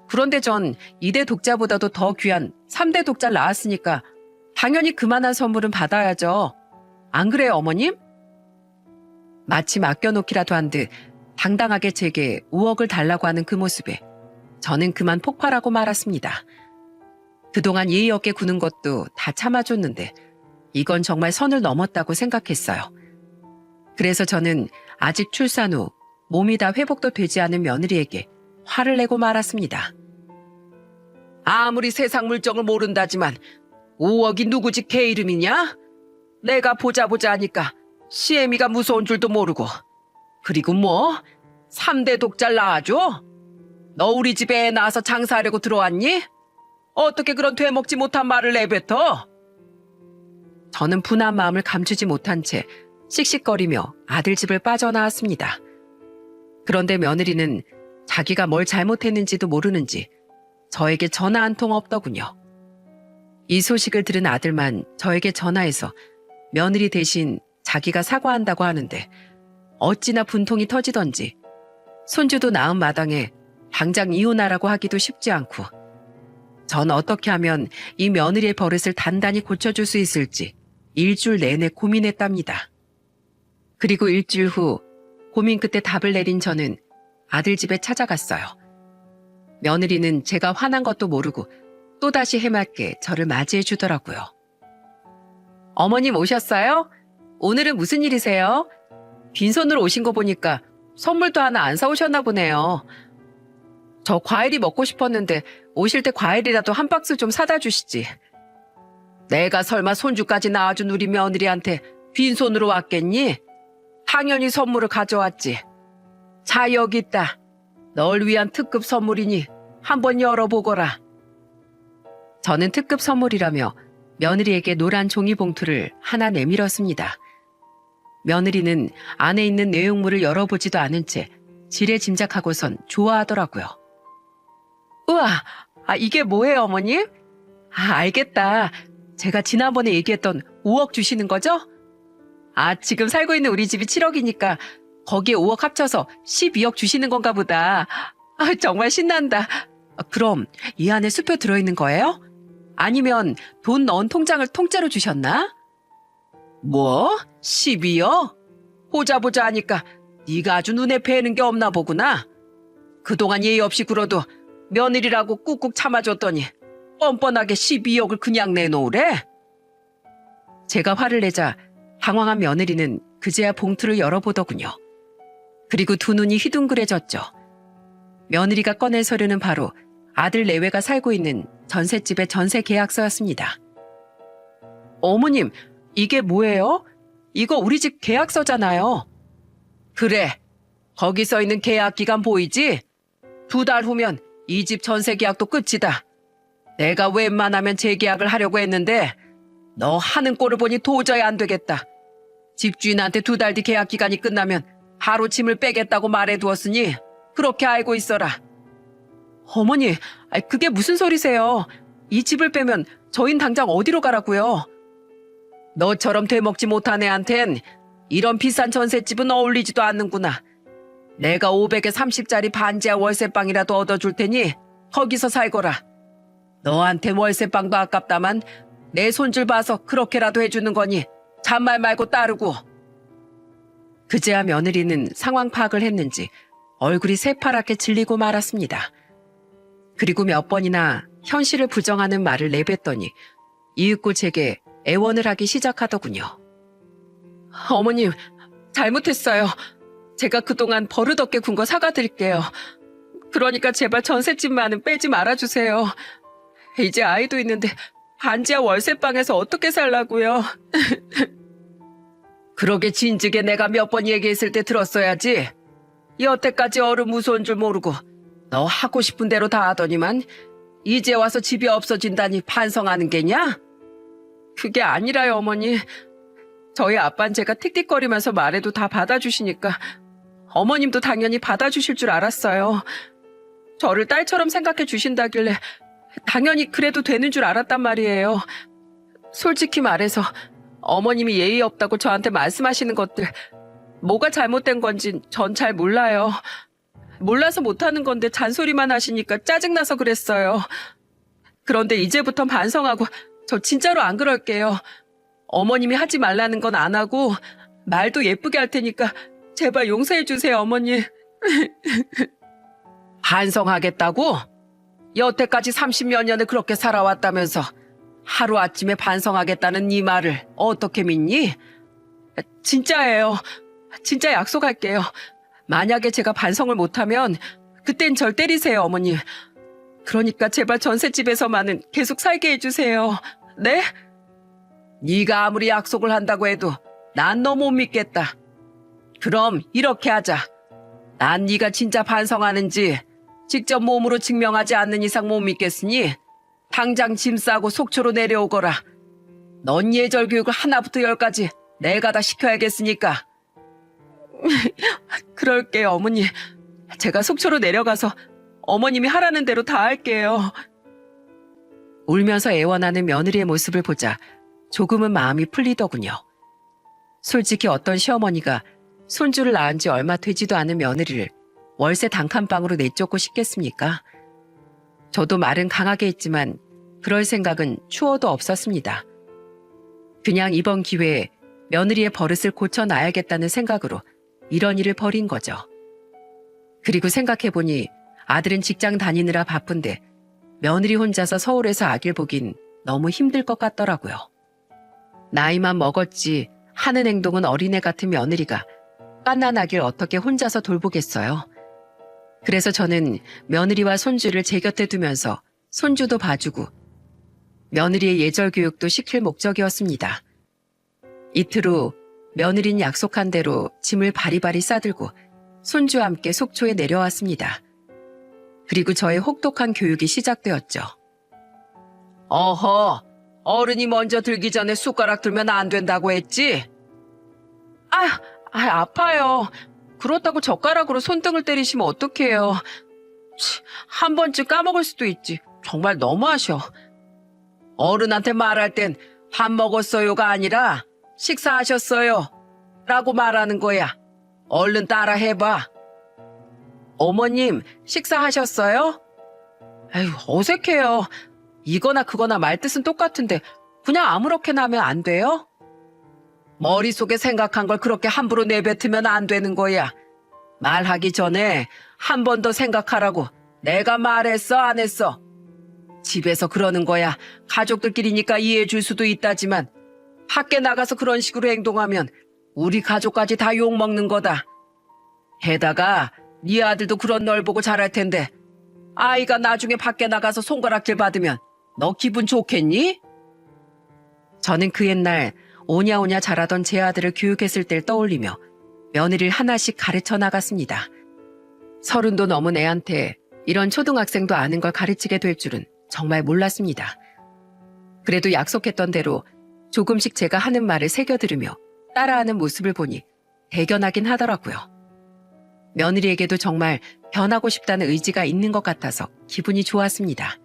그런데 전 2대 독자보다도 더 귀한 3대 독자를 낳았으니까 당연히 그만한 선물은 받아야죠. 안 그래요, 어머님? 마치 맡겨놓기라도 한 듯 당당하게 제게 5억을 달라고 하는 그 모습에 저는 그만 폭발하고 말았습니다. 그동안 예의 없게 구는 것도 다 참아줬는데 이건 정말 선을 넘었다고 생각했어요. 그래서 저는 아직 출산 후 몸이 다 회복도 되지 않은 며느리에게 화를 내고 말았습니다. 아무리 세상 물정을 모른다지만 5억이 누구 집 개 이름이냐? 내가 보자 하니까 시애미가 무서운 줄도 모르고. 그리고 뭐? 3대 독자를 낳아줘? 너 우리 집에 애 낳아서 장사하려고 들어왔니? 어떻게 그런 되먹지 못한 말을 내뱉어? 저는 분한 마음을 감추지 못한 채 씩씩거리며 아들 집을 빠져나왔습니다. 그런데 며느리는 자기가 뭘 잘못했는지도 모르는지 저에게 전화 한 통 없더군요. 이 소식을 들은 아들만 저에게 전화해서 며느리 대신 자기가 사과한다고 하는데 어찌나 분통이 터지던지 손주도 낳은 마당에 당장 이혼하라고 하기도 쉽지 않고 전 어떻게 하면 이 며느리의 버릇을 단단히 고쳐줄 수 있을지 일주일 내내 고민했답니다. 그리고 일주일 후 고민 끝에 답을 내린 저는 아들 집에 찾아갔어요. 며느리는 제가 화난 것도 모르고 또다시 해맑게 저를 맞이해 주더라고요. 어머님 오셨어요? 오늘은 무슨 일이세요? 빈손으로 오신 거 보니까 선물도 하나 안 사오셨나 보네요. 저 과일이 먹고 싶었는데 오실 때 과일이라도 한 박스 좀 사다 주시지. 내가 설마 손주까지 낳아준 우리 며느리한테 빈손으로 왔겠니? 당연히 선물을 가져왔지. 자, 여기 있다. 널 위한 특급 선물이니 한번 열어보거라. 저는 특급 선물이라며 며느리에게 노란 종이 봉투를 하나 내밀었습니다. 며느리는 안에 있는 내용물을 열어보지도 않은 채 지레 짐작하고선 좋아하더라고요. 우와, 이게 뭐예요, 어머님? 알겠다. 제가 지난번에 얘기했던 5억 주시는 거죠? 지금 살고 있는 우리 집이 7억이니까 거기에 5억 합쳐서 12억 주시는 건가 보다. 정말 신난다. 그럼 이 안에 수표 들어있는 거예요? 아니면 돈 넣은 통장을 통째로 주셨나? 뭐? 12억? 보자 하니까 네가 아주 눈에 뵈는 게 없나 보구나. 그동안 예의 없이 굴어도 며느리라고 꾹꾹 참아줬더니 뻔뻔하게 12억을 그냥 내놓으래? 제가 화를 내자 당황한 며느리는 그제야 봉투를 열어보더군요. 그리고 두 눈이 휘둥그레졌죠. 며느리가 꺼낸 서류는 바로 아들 내외가 살고 있는 전셋집의 전세 계약서였습니다. 어머님, 이게 뭐예요? 이거 우리 집 계약서잖아요. 그래, 거기 써 있는 계약 기간 보이지? 2달 후면 이 집 전세 계약도 끝이다. 내가 웬만하면 재계약을 하려고 했는데 너 하는 꼴을 보니 도저히 안 되겠다. 집주인한테 2달 뒤 계약 기간이 끝나면 바로 짐을 빼겠다고 말해두었으니 그렇게 알고 있어라. 어머니, 그게 무슨 소리세요? 이 집을 빼면 저흰 당장 어디로 가라고요? 너처럼 되먹지 못한 애한텐 이런 비싼 전셋집은 어울리지도 않는구나. 내가 500에 30짜리 반지하 월세방이라도 얻어줄 테니 거기서 살거라. 너한테 월세방도 아깝다만 내 손줄 봐서 그렇게라도 해주는 거니 잔말 말고 따르고. 그제야 며느리는 상황 파악을 했는지 얼굴이 새파랗게 질리고 말았습니다. 그리고 몇 번이나 현실을 부정하는 말을 내뱉더니 이윽고 제게 애원을 하기 시작하더군요. 어머님, 잘못했어요. 제가 그동안 버릇없게 군 거 사과드릴게요. 그러니까 제발 전셋집만은 빼지 말아주세요. 이제 아이도 있는데 반지하 월세방에서 어떻게 살라고요? 그러게 진즉에 내가 몇 번 얘기했을 때 들었어야지. 여태까지 어른 무서운 줄 모르고 너 하고 싶은 대로 다 하더니만 이제 와서 집이 없어진다니 반성하는 게냐? 그게 아니라요, 어머니. 저희 아빠는 제가 틱틱거리면서 말해도 다 받아주시니까 어머님도 당연히 받아주실 줄 알았어요. 저를 딸처럼 생각해 주신다길래 당연히 그래도 되는 줄 알았단 말이에요. 솔직히 말해서 어머님이 예의 없다고 저한테 말씀하시는 것들 뭐가 잘못된 건진 전 잘 몰라요. 몰라서 못하는 건데 잔소리만 하시니까 짜증나서 그랬어요. 그런데 이제부턴 반성하고 저 진짜로 안 그럴게요. 어머님이 하지 말라는 건 안 하고 말도 예쁘게 할 테니까 제발 용서해 주세요, 어머니. 반성하겠다고? 여태까지 30여 년을 그렇게 살아왔다면서 하루아침에 반성하겠다는 네 말을 어떻게 믿니? 진짜예요. 진짜 약속할게요. 만약에 제가 반성을 못하면 그땐 절 때리세요, 어머니. 그러니까 제발 전셋집에서만은 계속 살게 해주세요. 네? 네가 아무리 약속을 한다고 해도 난 너 못 믿겠다. 그럼 이렇게 하자. 난 네가 진짜 반성하는지 직접 몸으로 증명하지 않는 이상 못 믿겠으니 당장 짐 싸고 속초로 내려오거라. 넌 예절 교육을 하나부터 열까지 내가 다 시켜야겠으니까. 그럴게요, 어머니. 제가 속초로 내려가서 어머님이 하라는 대로 다 할게요. 울면서 애원하는 며느리의 모습을 보자 조금은 마음이 풀리더군요. 솔직히 어떤 시어머니가 손주를 낳은 지 얼마 되지도 않은 며느리를 월세 단칸방으로 내쫓고 싶겠습니까? 저도 말은 강하게 했지만 그럴 생각은 추워도 없었습니다. 그냥 이번 기회에 며느리의 버릇을 고쳐놔야겠다는 생각으로 이런 일을 벌인 거죠. 그리고 생각해보니 아들은 직장 다니느라 바쁜데 며느리 혼자서 서울에서 아기를 보긴 너무 힘들 것 같더라고요. 나이만 먹었지 하는 행동은 어린애 같은 며느리가 갓난 아기를 어떻게 혼자서 돌보겠어요. 그래서 저는 며느리와 손주를 제 곁에 두면서 손주도 봐주고 며느리의 예절 교육도 시킬 목적이었습니다. 이틀 후 며느리는 약속한 대로 짐을 바리바리 싸들고 손주와 함께 속초에 내려왔습니다. 그리고 저의 혹독한 교육이 시작되었죠. 어허, 어른이 먼저 들기 전에 숟가락 들면 안 된다고 했지? 아파요. 그렇다고 젓가락으로 손등을 때리시면 어떡해요. 한 번쯤 까먹을 수도 있지. 정말 너무하셔. 어른한테 말할 땐 밥 먹었어요가 아니라 식사하셨어요 라고 말하는 거야. 얼른 따라 해봐. 어머님, 식사하셨어요? 에휴, 어색해요. 이거나 그거나 말뜻은 똑같은데 그냥 아무렇게나 하면 안 돼요? 머릿속에 생각한 걸 그렇게 함부로 내뱉으면 안 되는 거야. 말하기 전에 한 번 더 생각하라고 내가 말했어, 안 했어? 집에서 그러는 거야. 가족들끼리니까 이해해 줄 수도 있다지만 밖에 나가서 그런 식으로 행동하면 우리 가족까지 다 욕먹는 거다. 게다가 네 아들도 그런 널 보고 자랄 텐데 아이가 나중에 밖에 나가서 손가락질 받으면 너 기분 좋겠니? 저는 그 옛날 오냐오냐 자라던 제 아들을 교육했을 때를 떠올리며 며느리를 하나씩 가르쳐 나갔습니다. 30도 넘은 애한테 이런 초등학생도 아는 걸 가르치게 될 줄은 정말 몰랐습니다. 그래도 약속했던 대로 조금씩 제가 하는 말을 새겨 들으며 따라하는 모습을 보니 대견하긴 하더라고요. 며느리에게도 정말 변하고 싶다는 의지가 있는 것 같아서 기분이 좋았습니다.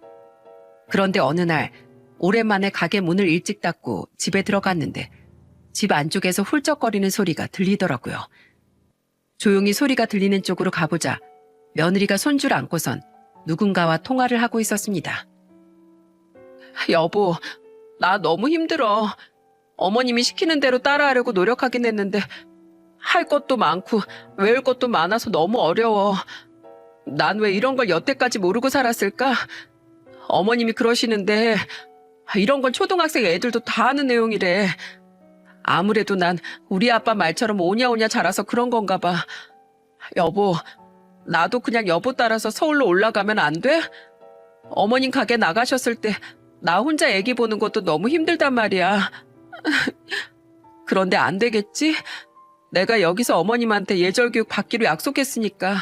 그런데 어느 날 오랜만에 가게 문을 일찍 닫고 집에 들어갔는데 집 안쪽에서 훌쩍거리는 소리가 들리더라고요. 조용히 소리가 들리는 쪽으로 가보자 며느리가 손주를 안고선 누군가와 통화를 하고 있었습니다. 여보, 나 너무 힘들어. 어머님이 시키는 대로 따라하려고 노력하긴 했는데 할 것도 많고 외울 것도 많아서 너무 어려워. 난 왜 이런 걸 여태까지 모르고 살았을까? 어머님이 그러시는데 이런 건 초등학생 애들도 다 아는 내용이래. 아무래도 난 우리 아빠 말처럼 오냐오냐 자라서 그런 건가 봐. 여보, 나도 그냥 여보 따라서 서울로 올라가면 안 돼? 어머님 가게 나가셨을 때 나 혼자 애기 보는 것도 너무 힘들단 말이야. 그런데 안 되겠지? 내가 여기서 어머님한테 예절교육 받기로 약속했으니까.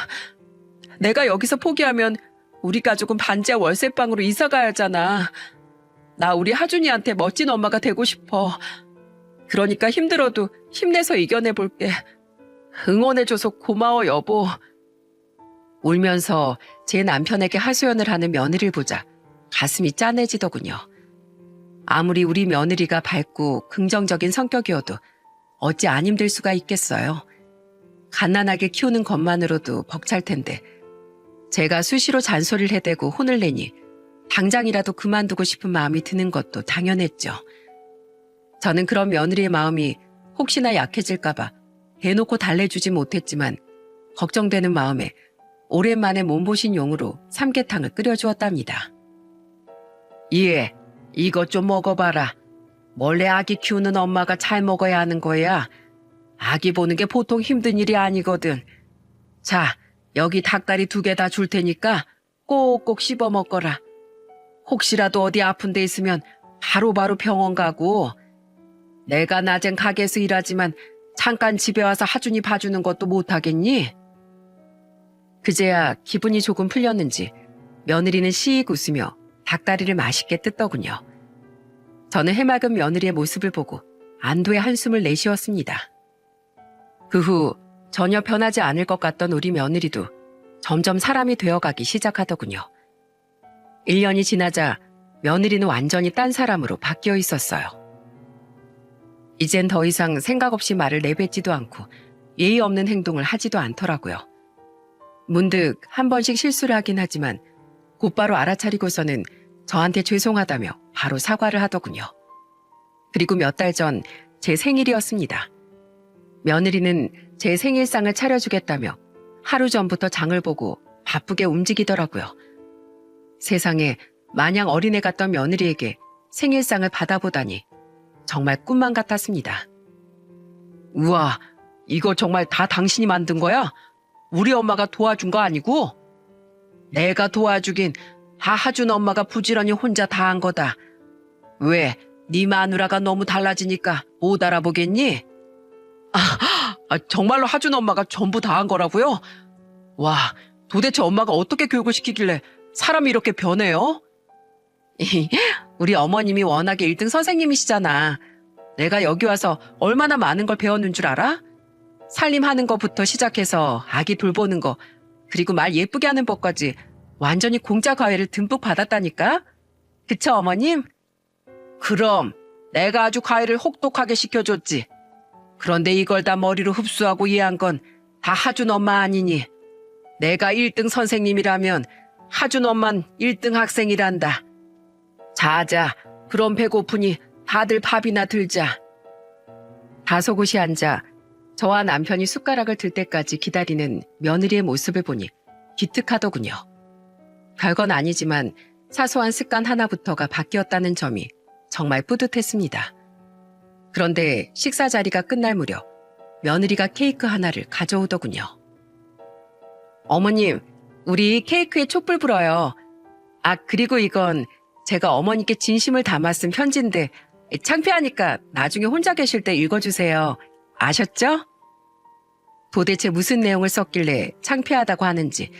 내가 여기서 포기하면 우리 가족은 반지하 월세방으로 이사 가야 하잖아. 나 우리 하준이한테 멋진 엄마가 되고 싶어. 그러니까 힘들어도 힘내서 이겨내볼게. 응원해줘서 고마워, 여보. 울면서 제 남편에게 하소연을 하는 며느리를 보자 가슴이 짠해지더군요. 아무리 우리 며느리가 밝고 긍정적인 성격이어도 어찌 안 힘들 수가 있겠어요. 갓난아기 키우는 것만으로도 벅찰 텐데 제가 수시로 잔소리를 해대고 혼을 내니 당장이라도 그만두고 싶은 마음이 드는 것도 당연했죠. 저는 그런 며느리의 마음이 혹시나 약해질까봐 대놓고 달래주지 못했지만 걱정되는 마음에 오랜만에 몸보신 용으로 삼계탕을 끓여주었답니다. 예, 이것 좀 먹어봐라. 원래 아기 키우는 엄마가 잘 먹어야 하는 거야. 아기 보는 게 보통 힘든 일이 아니거든. 자, 여기 닭다리 2개 다 줄 테니까 꼭꼭 씹어 먹거라. 혹시라도 어디 아픈 데 있으면 바로바로 병원 가고, 내가 낮엔 가게에서 일하지만 잠깐 집에 와서 하준이 봐주는 것도 못하겠니? 그제야 기분이 조금 풀렸는지 며느리는 시익 웃으며 닭다리를 맛있게 뜯더군요. 저는 해맑은 며느리의 모습을 보고 안도의 한숨을 내쉬었습니다. 그 후 전혀 변하지 않을 것 같던 우리 며느리도 점점 사람이 되어가기 시작하더군요. 1년이 지나자 며느리는 완전히 딴 사람으로 바뀌어 있었어요. 이젠 더 이상 생각 없이 말을 내뱉지도 않고 예의 없는 행동을 하지도 않더라고요. 문득 한 번씩 실수를 하긴 하지만 곧바로 알아차리고서는 저한테 죄송하다며 바로 사과를 하더군요. 그리고 몇 달 전 제 생일이었습니다. 며느리는 제 생일상을 차려주겠다며 하루 전부터 장을 보고 바쁘게 움직이더라고요. 세상에 마냥 어린애 같던 며느리에게 생일상을 받아보다니 정말 꿈만 같았습니다. 우와, 이거 정말 다 당신이 만든 거야? 우리 엄마가 도와준 거 아니고? 내가 도와주긴 하준 엄마가 부지런히 혼자 다 한 거다. 왜? 네 마누라가 너무 달라지니까 못 알아보겠니? 정말로 하준 엄마가 전부 다 한 거라고요? 와, 도대체 엄마가 어떻게 교육을 시키길래 사람이 이렇게 변해요? 우리 어머님이 워낙에 1등 선생님이시잖아. 내가 여기 와서 얼마나 많은 걸 배웠는 줄 알아? 살림하는 것부터 시작해서 아기 돌보는 거, 그리고 말 예쁘게 하는 법까지 완전히 공짜 과외를 듬뿍 받았다니까? 그쵸, 어머님? 그럼 내가 아주 과외를 혹독하게 시켜줬지. 그런데 이걸 다 머리로 흡수하고 이해한 건 다 하준 엄마 아니니. 내가 1등 선생님이라면 하준 엄만 1등 학생이란다. 자자, 그럼 배고프니 다들 밥이나 들자. 다소곳이 앉아 저와 남편이 숟가락을 들 때까지 기다리는 며느리의 모습을 보니 기특하더군요. 별건 아니지만 사소한 습관 하나부터가 바뀌었다는 점이 정말 뿌듯했습니다. 그런데 식사 자리가 끝날 무렵 며느리가 케이크 하나를 가져오더군요. 어머님, 우리 케이크에 촛불 불어요. 그리고 이건 제가 어머니께 진심을 담아 쓴 편지인데 창피하니까 나중에 혼자 계실 때 읽어주세요. 아셨죠? 도대체 무슨 내용을 썼길래 창피하다고 하는지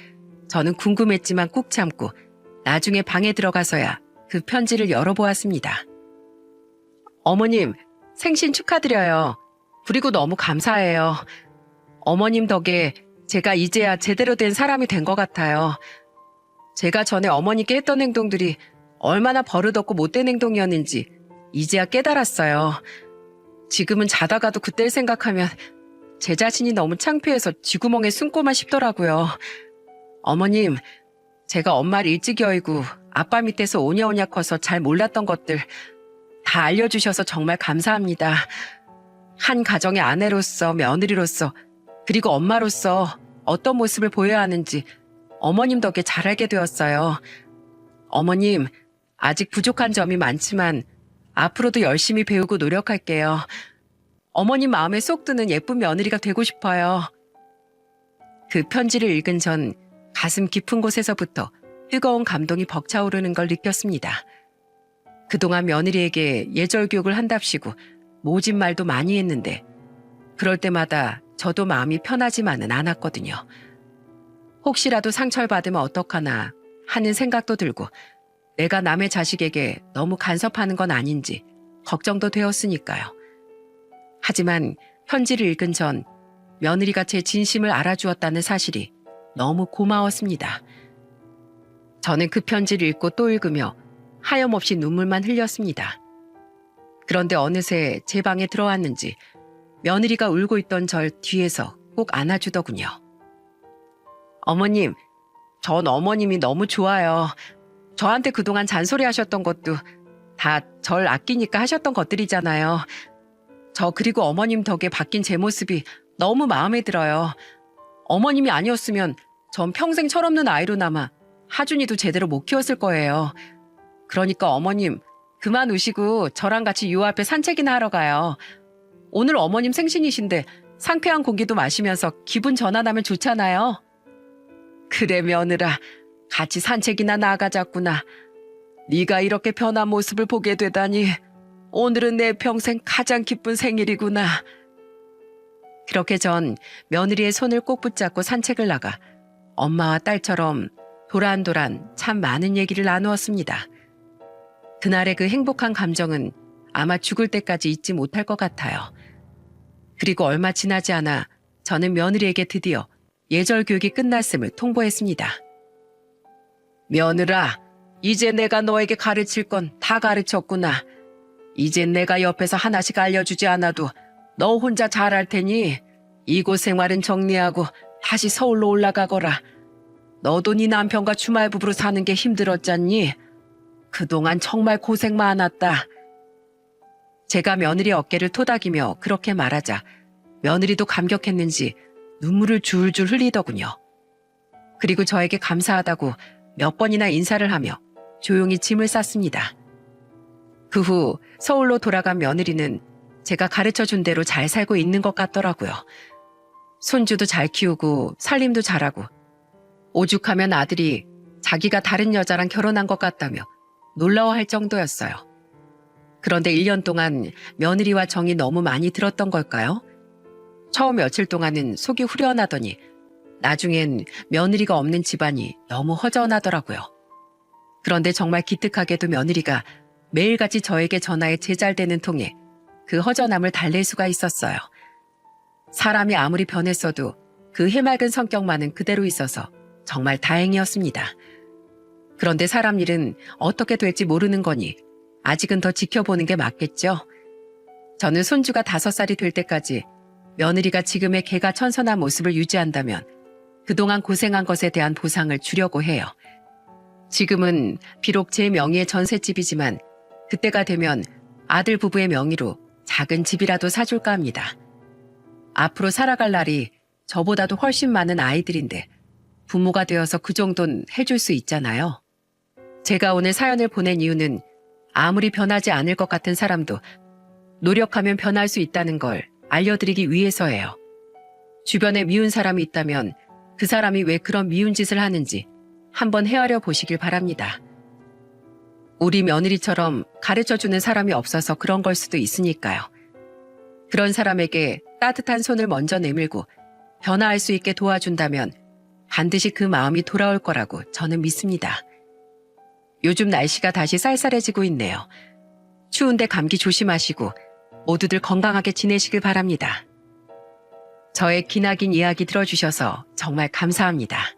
저는 궁금했지만 꾹 참고 나중에 방에 들어가서야 그 편지를 열어보았습니다. 어머님, 생신 축하드려요. 그리고 너무 감사해요. 어머님 덕에 제가 이제야 제대로 된 사람이 된 것 같아요. 제가 전에 어머니께 했던 행동들이 얼마나 버릇없고 못된 행동이었는지 이제야 깨달았어요. 지금은 자다가도 그때를 생각하면 제 자신이 너무 창피해서 쥐구멍에 숨고만 싶더라고요. 어머님, 제가 엄마를 일찍 여의고 아빠 밑에서 오냐오냐 커서 잘 몰랐던 것들 다 알려주셔서 정말 감사합니다. 한 가정의 아내로서, 며느리로서, 그리고 엄마로서 어떤 모습을 보여야 하는지 어머님 덕에 잘 알게 되었어요. 어머님, 아직 부족한 점이 많지만 앞으로도 열심히 배우고 노력할게요. 어머님 마음에 쏙 드는 예쁜 며느리가 되고 싶어요. 그 편지를 읽은 전 가슴 깊은 곳에서부터 뜨거운 감동이 벅차오르는 걸 느꼈습니다. 그동안 며느리에게 예절 교육을 한답시고 모진 말도 많이 했는데 그럴 때마다 저도 마음이 편하지만은 않았거든요. 혹시라도 상처를 받으면 어떡하나 하는 생각도 들고 내가 남의 자식에게 너무 간섭하는 건 아닌지 걱정도 되었으니까요. 하지만 편지를 읽은 전 며느리가 제 진심을 알아주었다는 사실이 너무 고마웠습니다. 저는 그 편지를 읽고 또 읽으며 하염없이 눈물만 흘렸습니다. 그런데 어느새 제 방에 들어왔는지 며느리가 울고 있던 절 뒤에서 꼭 안아주더군요. 어머님, 전 어머님이 너무 좋아요. 저한테 그동안 잔소리하셨던 것도 다 절 아끼니까 하셨던 것들이잖아요. 저 그리고 어머님 덕에 바뀐 제 모습이 너무 마음에 들어요. 어머님이 아니었으면 전 평생 철없는 아이로 남아 하준이도 제대로 못 키웠을 거예요. 그러니까 어머님, 그만 우시고 저랑 같이 요 앞에 산책이나 하러 가요. 오늘 어머님 생신이신데 상쾌한 공기도 마시면서 기분 전환하면 좋잖아요. 그래 며느라, 같이 산책이나 나가자꾸나. 네가 이렇게 변한 모습을 보게 되다니 오늘은 내 평생 가장 기쁜 생일이구나. 그렇게 전 며느리의 손을 꼭 붙잡고 산책을 나가 엄마와 딸처럼 도란도란 참 많은 얘기를 나누었습니다. 그날의 그 행복한 감정은 아마 죽을 때까지 잊지 못할 것 같아요. 그리고 얼마 지나지 않아 저는 며느리에게 드디어 예절 교육이 끝났음을 통보했습니다. 며느라, 이제 내가 너에게 가르칠 건 다 가르쳤구나. 이젠 내가 옆에서 하나씩 알려주지 않아도 너 혼자 잘할 테니 이곳 생활은 정리하고 다시 서울로 올라가거라. 너도 네 남편과 주말 부부로 사는 게 힘들었잖니? 그동안 정말 고생 많았다. 제가 며느리 어깨를 토닥이며 그렇게 말하자 며느리도 감격했는지 눈물을 줄줄 흘리더군요. 그리고 저에게 감사하다고 몇 번이나 인사를 하며 조용히 짐을 쌌습니다. 그 후 서울로 돌아간 며느리는 제가 가르쳐준 대로 잘 살고 있는 것 같더라고요. 손주도 잘 키우고 살림도 잘하고 오죽하면 아들이 자기가 다른 여자랑 결혼한 것 같다며 놀라워할 정도였어요. 그런데 1년 동안 며느리와 정이 너무 많이 들었던 걸까요? 처음 며칠 동안은 속이 후련하더니 나중엔 며느리가 없는 집안이 너무 허전하더라고요. 그런데 정말 기특하게도 며느리가 매일같이 저에게 전화해 제잘되는 통에 그 허전함을 달랠 수가 있었어요. 사람이 아무리 변했어도 그 해맑은 성격만은 그대로 있어서 정말 다행이었습니다. 그런데 사람 일은 어떻게 될지 모르는 거니 아직은 더 지켜보는 게 맞겠죠. 저는 손주가 5살이 될 때까지 며느리가 지금의 개가천선한 모습을 유지한다면 그동안 고생한 것에 대한 보상을 주려고 해요. 지금은 비록 제 명의의 전셋집이지만 그때가 되면 아들 부부의 명의로 작은 집이라도 사줄까 합니다. 앞으로 살아갈 날이 저보다도 훨씬 많은 아이들인데 부모가 되어서 그 정도는 해줄 수 있잖아요. 제가 오늘 사연을 보낸 이유는 아무리 변하지 않을 것 같은 사람도 노력하면 변할 수 있다는 걸 알려드리기 위해서예요. 주변에 미운 사람이 있다면 그 사람이 왜 그런 미운 짓을 하는지 한번 헤아려 보시길 바랍니다. 우리 며느리처럼 가르쳐주는 사람이 없어서 그런 걸 수도 있으니까요. 그런 사람에게 따뜻한 손을 먼저 내밀고 변화할 수 있게 도와준다면 반드시 그 마음이 돌아올 거라고 저는 믿습니다. 요즘 날씨가 다시 쌀쌀해지고 있네요. 추운데 감기 조심하시고 모두들 건강하게 지내시길 바랍니다. 저의 기나긴 이야기 들어주셔서 정말 감사합니다.